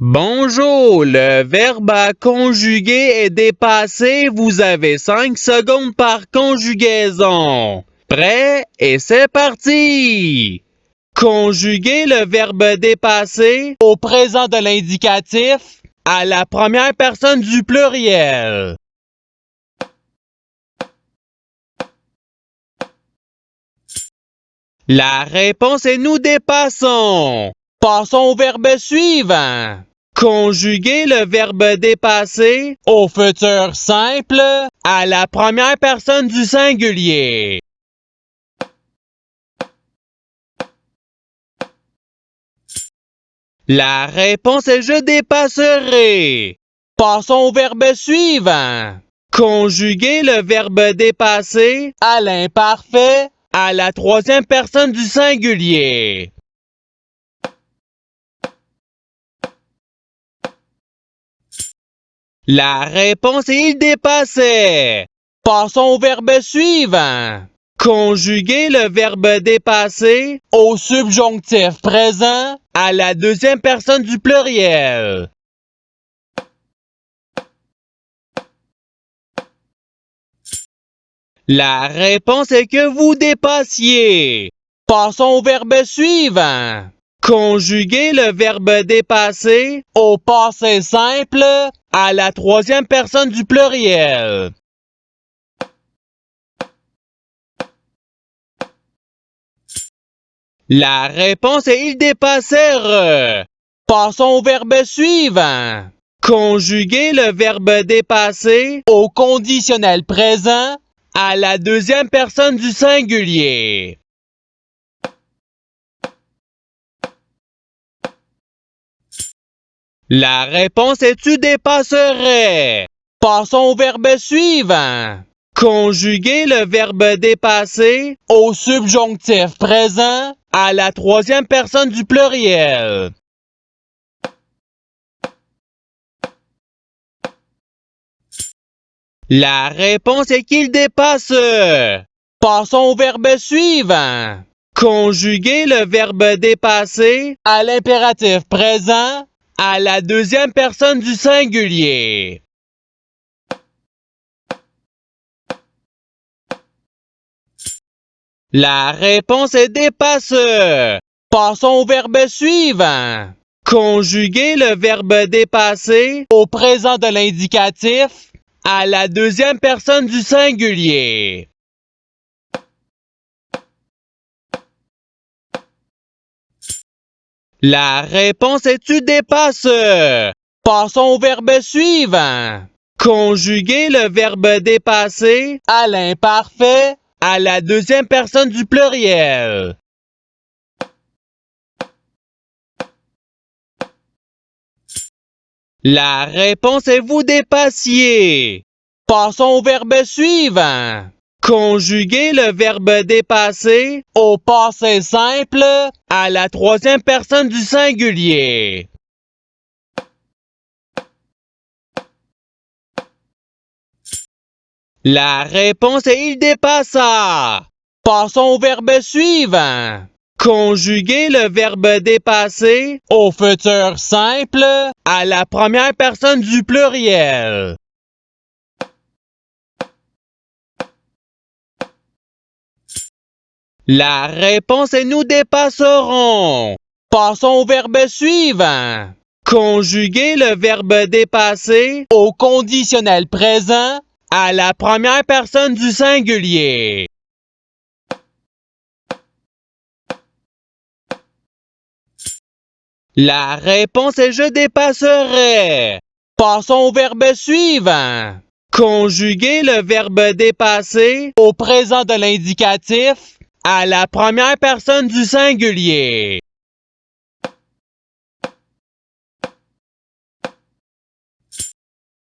Bonjour, le verbe à conjuguer est dépassé. Vous avez 5 secondes par conjugaison. Prêt? Et c'est parti! Conjuguer le verbe dépassé au présent de l'indicatif à la première personne du pluriel. La réponse est nous dépassons. Passons au verbe suivant. Conjuguer le verbe dépasser au futur simple à la première personne du singulier. La réponse est je dépasserai. Passons au verbe suivant. Conjuguer le verbe dépasser à l'imparfait à la troisième personne du singulier. La réponse est il dépassait. Passons au verbe suivant. Conjuguer le verbe dépasser au subjonctif présent à la deuxième personne du pluriel. La réponse est que vous dépassiez. Passons au verbe suivant. Conjuguer le verbe dépasser au passé simple à la troisième personne du pluriel. La réponse est il dépassèrent. Passons au verbe suivant. Conjuguer le verbe dépasser au conditionnel présent à la deuxième personne du singulier. La réponse est tu dépasserais. Passons au verbe suivant. Conjuguer le verbe dépasser au subjonctif présent à la troisième personne du pluriel. La réponse est qu'il dépasse. Passons au verbe suivant. Conjuguer le verbe dépasser à l'impératif présent à la deuxième personne du singulier. La réponse est dépasse. Passons au verbe suivant. Conjuguer le verbe dépasser au présent de l'indicatif à la deuxième personne du singulier. La réponse est tu dépasses. Passons au verbe suivant. Conjuguer le verbe dépasser à l'imparfait à la deuxième personne du pluriel. La réponse est vous dépassiez. Passons au verbe suivant. Conjuguer le verbe dépasser au passé simple à la troisième personne du singulier. La réponse est il dépassa. Passons au verbe suivant. Conjuguer le verbe dépasser au futur simple à la première personne du pluriel. La réponse est nous dépasserons. Passons au verbe suivant. Conjuguer le verbe dépasser au conditionnel présent à la première personne du singulier. La réponse est je dépasserai. Passons au verbe suivant. Conjuguer le verbe dépasser au présent de l'indicatif à la première personne du singulier.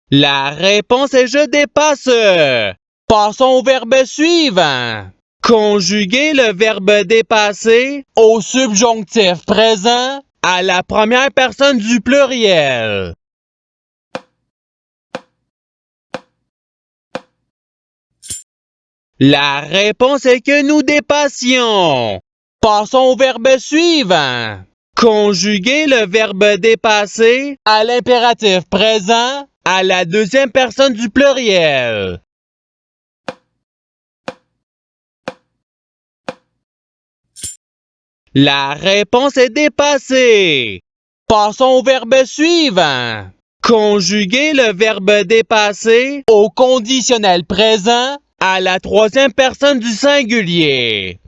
La réponse est je dépasse. Passons au verbe suivant. Conjuguer le verbe dépasser au subjonctif présent à la première personne du pluriel. La réponse est que nous dépassions. Passons au verbe suivant. Conjuguer le verbe dépasser à l'impératif présent à la deuxième personne du pluriel. La réponse est dépassée. Passons au verbe suivant. Conjuguer le verbe dépasser au conditionnel présent à la troisième personne du singulier.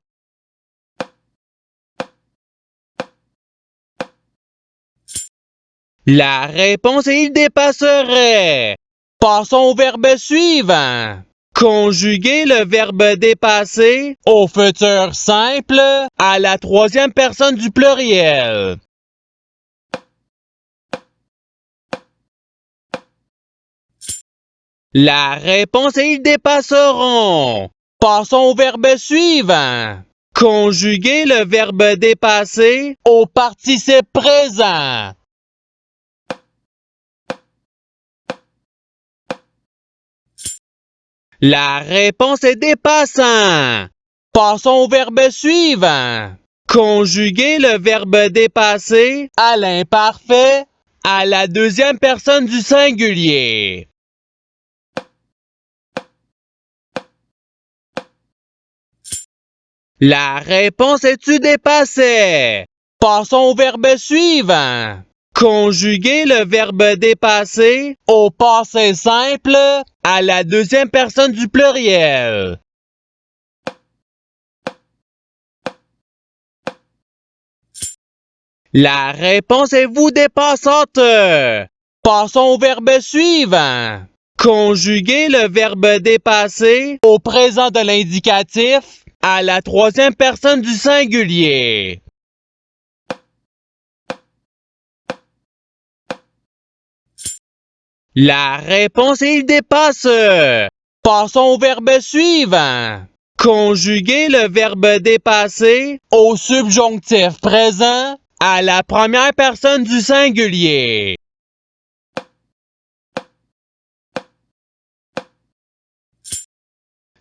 La réponse est il dépasserait. Passons au verbe suivant. Conjuguer le verbe dépasser au futur simple à la troisième personne du pluriel. La réponse est ils dépasseront. Passons au verbe suivant. Conjuguer le verbe dépasser au participe présent. La réponse est dépassant. Passons au verbe suivant. Conjuguer le verbe dépasser à l'imparfait à la deuxième personne du singulier. La réponse est tu dépassais. Passons au verbe suivant. Conjuguer le verbe dépasser au passé simple à la deuxième personne du pluriel. La réponse est vous dépassante. Passons au verbe suivant. Conjuguer le verbe dépasser au présent de l'indicatif à la troisième personne du singulier. La réponse est il dépasse. Passons au verbe suivant. Conjuguer le verbe dépasser au subjonctif présent à la première personne du singulier.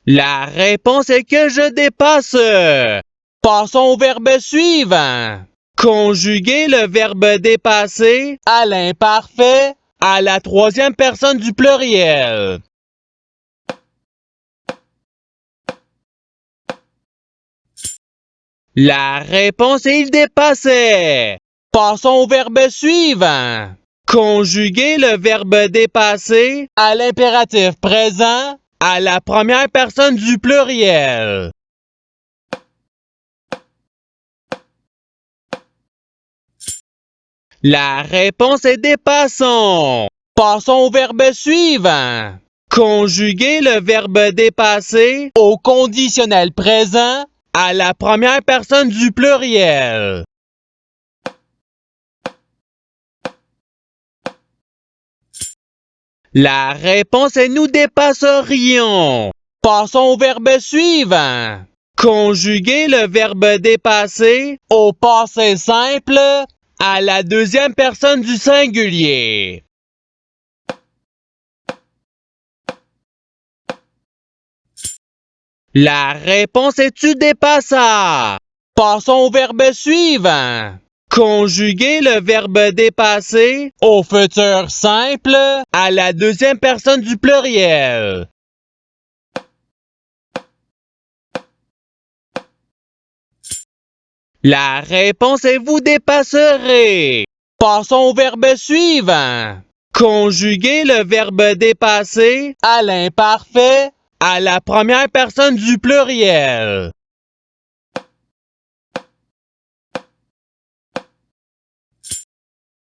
La réponse est que je dépasse. Passons au verbe suivant. Conjuguer le verbe dépasser à l'imparfait à la troisième personne du pluriel. La réponse est il dépassait. Passons au verbe suivant. Conjuguer le verbe dépasser à l'impératif présent à la première personne du pluriel. La réponse est dépassons. Passons au verbe suivant. Conjuguer le verbe dépasser au conditionnel présent à la première personne du pluriel. La réponse est nous dépasserions. Passons au verbe suivant. Conjuguer le verbe dépasser au passé simple à la deuxième personne du singulier. La réponse est tu dépassa. Passons au verbe suivant. Conjuguer le verbe dépasser au futur simple à la deuxième personne du pluriel. La réponse est vous dépasserez. Passons au verbe suivant. Conjuguer le verbe dépasser à l'imparfait à la première personne du pluriel.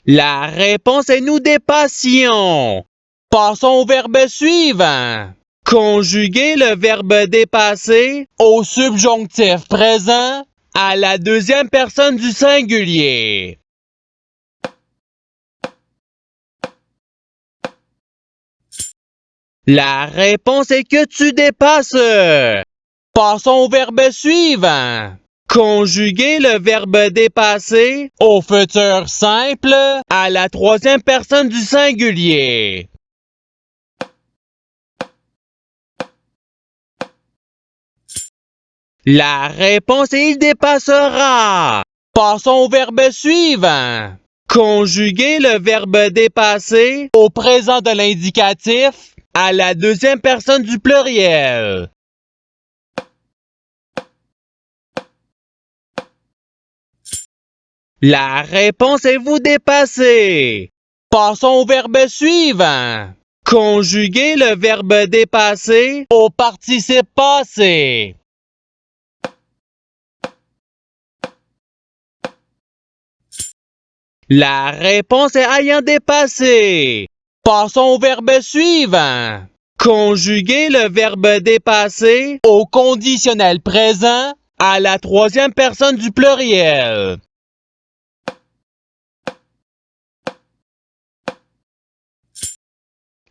La réponse est nous dépassions. Passons au verbe suivant. Conjuguer le verbe dépasser au subjonctif présent à la deuxième personne du singulier. La réponse est que tu dépasses. Passons au verbe suivant. Conjuguer le verbe dépasser au futur simple à la troisième personne du singulier. La réponse est il dépassera. Passons au verbe suivant. Conjuguer le verbe dépasser au présent de l'indicatif à la deuxième personne du pluriel. La réponse est vous dépasser. Passons au verbe suivant. Conjuguer le verbe dépasser au participe passé. La réponse est ayant dépassé. Passons au verbe suivant. Conjuguer le verbe dépasser au conditionnel présent à la troisième personne du pluriel.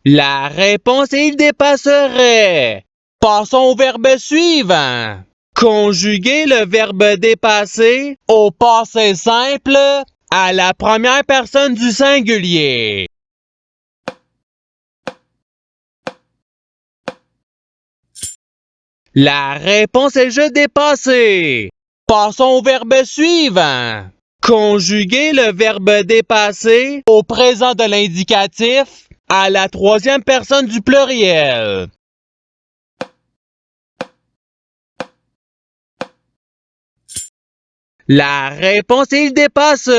La réponse est il dépasserait. Passons au verbe suivant. Conjuguer le verbe dépasser au passé simple à la première personne du singulier. La réponse est je dépassé. Passons au verbe suivant. Conjuguer le verbe dépasser au présent de l'indicatif à la troisième personne du pluriel. La réponse est il dépasse.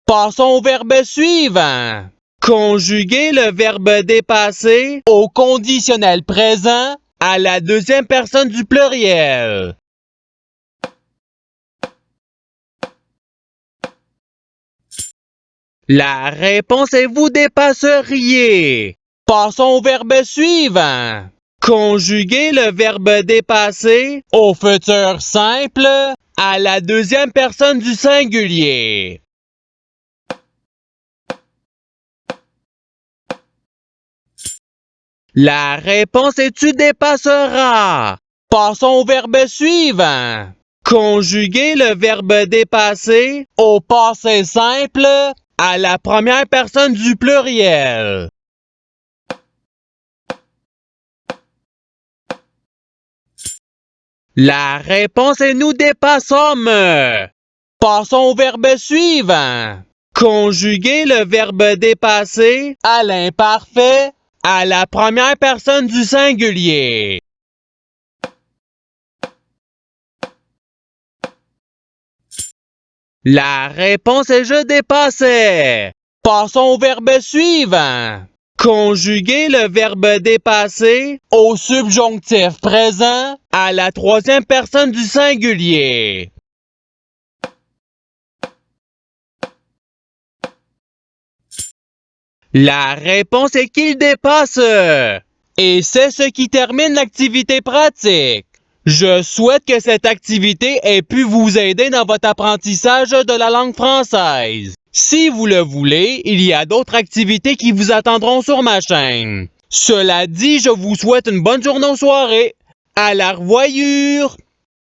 Passons au verbe suivant. Conjuguer le verbe dépasser au conditionnel présent à la deuxième personne du pluriel. La réponse est vous dépasseriez. Passons au verbe suivant. Conjuguer le verbe dépasser au futur simple à la deuxième personne du singulier. La réponse est tu dépasseras. Passons au verbe suivant. Conjuguer le verbe dépasser au passé simple à la première personne du pluriel. La réponse est nous dépassons. Passons au verbe suivant. Conjuguer le verbe dépasser à l'imparfait à la première personne du singulier. La réponse est je dépassais. Passons au verbe suivant. Conjuguer le verbe dépasser au subjonctif présent à la troisième personne du singulier. La réponse est qu'il dépasse. Et c'est ce qui termine l'activité pratique. Je souhaite que cette activité ait pu vous aider dans votre apprentissage de la langue française. Si vous le voulez, il y a d'autres activités qui vous attendront sur ma chaîne. Cela dit, je vous souhaite une bonne journée ou soirée. À la revoyure!